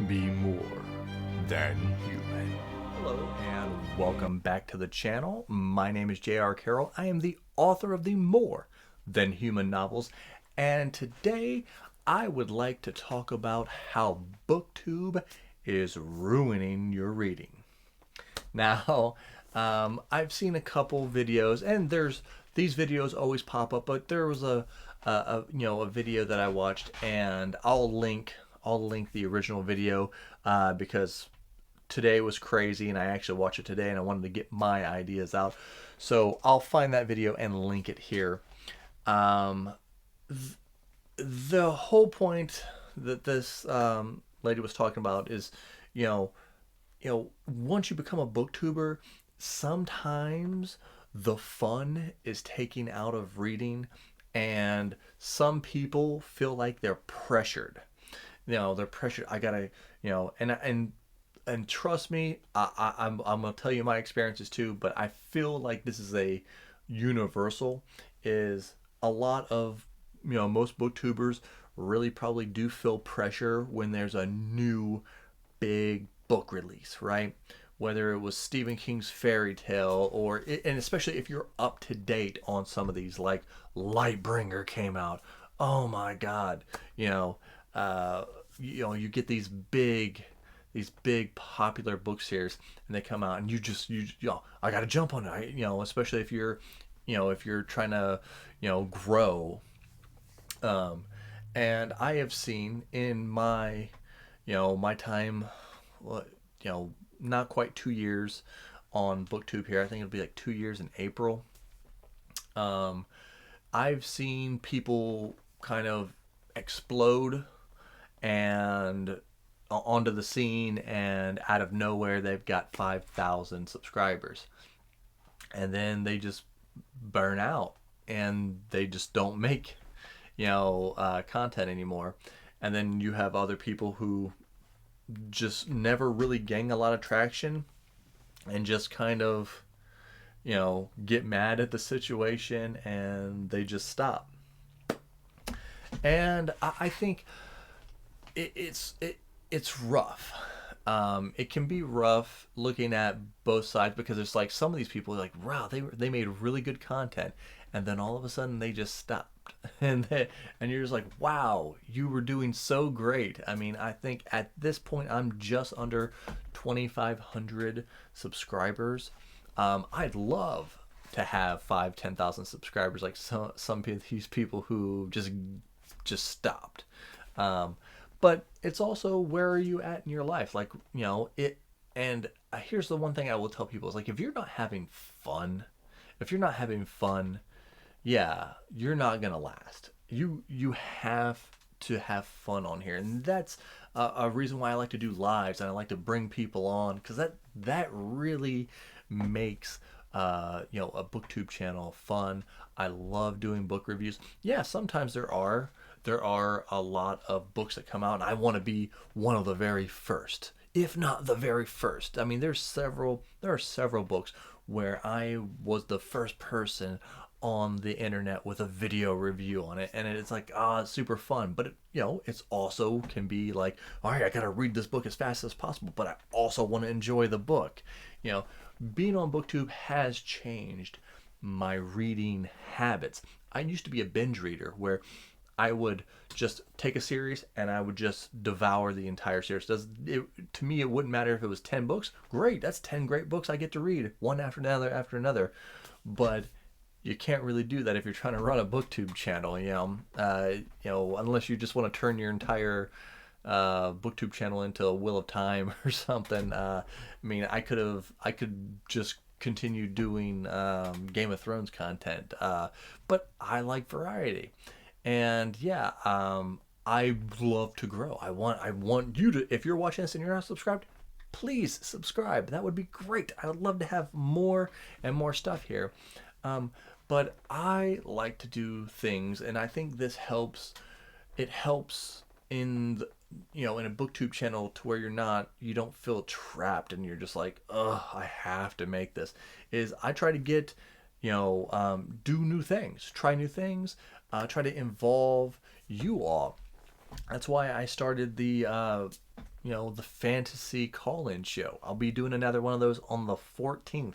be more than human. Hello and welcome back to the channel. My name is J.R. Carroll. I am the author of the More Than Human novels, and today I would like to talk about how Booktube is ruining your reading. Now, I've seen a couple videos, and these videos always pop up, but there was a video that I watched, and I'll link the original video because today was crazy, and I actually watched it today, and I wanted to get my ideas out. So I'll find that video and link it here. The whole point that this lady was talking about is, once you become a booktuber, sometimes the fun is taken out of reading, and some people feel like they're pressured. They're pressured. I gotta, and trust me, I'm gonna tell you my experiences too. But I feel like this is a universal. Is a lot of most booktubers really probably do feel pressure when there's a new big book release, right? Whether it was Stephen King's fairy tale, and especially if you're up to date on some of these, like Lightbringer came out. Oh my God, you get these big popular book series, and they come out, and I got to jump on it. Especially if you're trying to grow. And I have seen in my my time, not quite 2 years on Booktube here. I think it'll be like 2 years in April. I've seen people kind of explode and onto the scene, and out of nowhere they've got 5,000 subscribers, and then they just burn out and they just don't make content anymore. And then you have other people who just never really gain a lot of traction and just kind of get mad at the situation, and they just stop. And I think it's rough. It can be rough looking at both sides, because it's like some of these people are like, wow, they made really good content, and then all of a sudden they just stopped. And you're just like, wow, you were doing so great. I mean, I think at this point I'm just under 2,500 subscribers. I'd love to have 10,000 subscribers like some of these people who just stopped. But it's also, where are you at in your life? Like, and here's the one thing I will tell people is, like, if you're not having fun, yeah, you're not gonna last. You have to have fun on here, and that's a reason why I like to do lives, and I like to bring people on, because that really makes a Booktube channel fun. I love doing book reviews. Yeah, sometimes there are a lot of books that come out, and I want to be one of the very first, if not the very first. I mean, there are several books where I was the first person on the internet with a video review on it, and it's like, it's super fun. But it's also can be like, all right, I gotta read this book as fast as possible, but I also want to enjoy the book. Being on Booktube has changed my reading habits. I used to be a binge reader, where I would just take a series and I would just devour the entire series. To me, it wouldn't matter if it was 10 books. Great, that's 10 great books I get to read, one after another. But you can't really do that if you're trying to run a Booktube channel, unless you just want to turn your entire Booktube channel into a Wheel of Time or something. I mean, I could just continue doing Game of Thrones content, but I like variety. And yeah, I love to grow. I want you to, if you're watching this and you're not subscribed, please subscribe. That would be great. I would love to have more and more stuff here. But I like to do things, and I think this helps. It helps in in a Booktube channel, to where you don't feel trapped and you're just like, ugh, I have to make this. I try to get, do new things, try new things, try to involve you all. That's why I started the the fantasy call-in show. I'll be doing another one of those on the 14th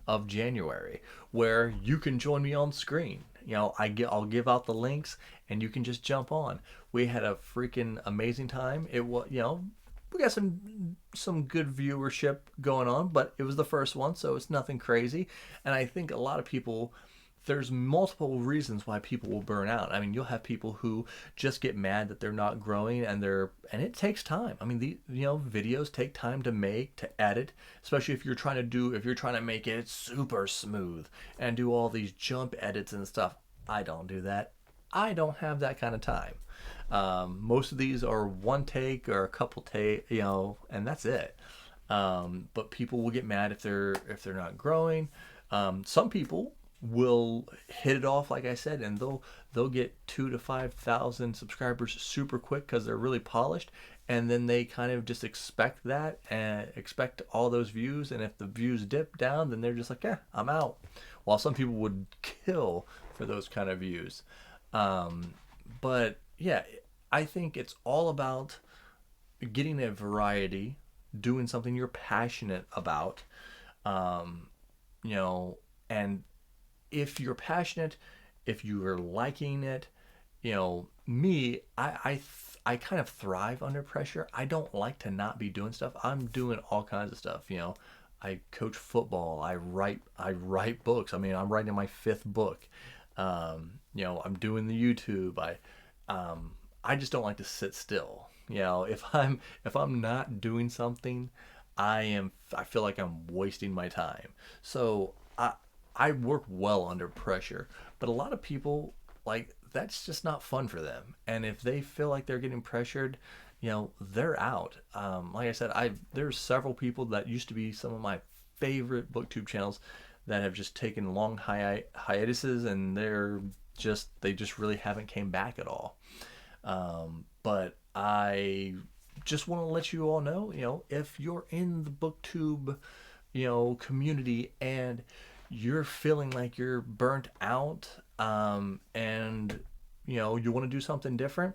of January, where you can join me on screen. I'll give out the links and you can just jump on. We had a freaking amazing time. It was, we got some good viewership going on, but it was the first one, so it's nothing crazy. And I think a lot of people, there's multiple reasons why people will burn out. I mean, you'll have people who just get mad that they're not growing, and it takes time. I mean, videos take time to make, to edit, especially if you're trying to make it super smooth and do all these jump edits and stuff. I don't do that. I don't have that kind of time. Most of these are one take or a couple take, and that's it. But people will get mad if they're not growing. Some people will hit it off, like I said, and they'll get 2,000 to 5,000 subscribers super quick because they're really polished, and then they kind of just expect that and expect all those views, and if the views dip down, then they're just like, yeah, I'm out. While some people would kill for those kind of views. But yeah, I think it's all about getting a variety, doing something you're passionate about, and if you're passionate, if you are liking it, me, I kind of thrive under pressure. I don't like to not be doing stuff. I'm doing all kinds of stuff. I coach football. I write books. I mean, I'm writing my 5th book. I'm doing the YouTube. I just don't like to sit still. If I'm not doing something, I feel like I'm wasting my time. So I work well under pressure, but a lot of people, like, that's just not fun for them. And if they feel like they're getting pressured, they're out. Like I said, there's several people that used to be some of my favorite Booktube channels that have just taken long hiatuses, and they just really haven't came back at all. But I just want to let you all know, if you're in the Booktube, community, and you're feeling like you're burnt out, and you want to do something different,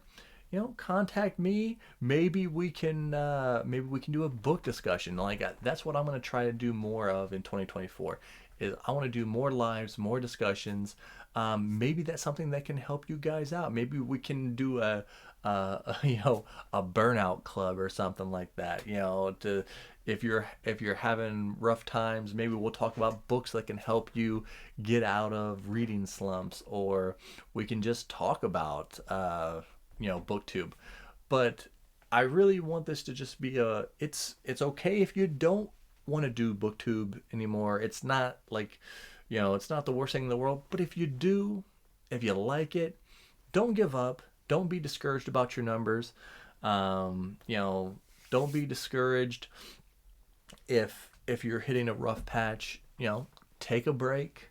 contact me. Maybe we can do a book discussion. Like, that's what I'm going to try to do more of in 2024. Is I want to do more lives, more discussions. Maybe that's something that can help you guys out. Maybe we can do a burnout club or something like that. If you're having rough times, maybe we'll talk about books that can help you get out of reading slumps, or we can just talk about Booktube. But I really want this to just be it's okay if you don't want to do Booktube anymore. It's not like, it's not the worst thing in the world. But if you do, if you like it, don't give up. Don't be discouraged about your numbers. Don't be discouraged if you're hitting a rough patch. Take a break.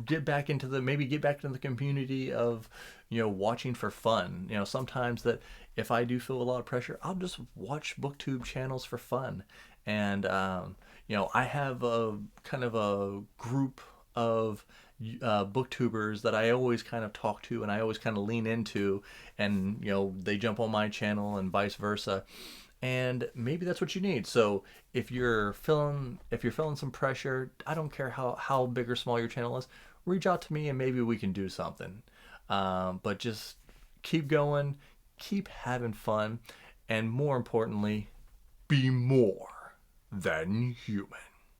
Get back into the community of watching for fun. Sometimes that if I do feel a lot of pressure, I'll just watch Booktube channels for fun. And I have a kind of a group of booktubers that I always kind of talk to, and I always kind of lean into, and they jump on my channel and vice versa. And maybe that's what you need. So if you're feeling some pressure, I don't care how big or small your channel is, reach out to me and maybe we can do something. But just keep going, keep having fun, and more importantly, be more than human.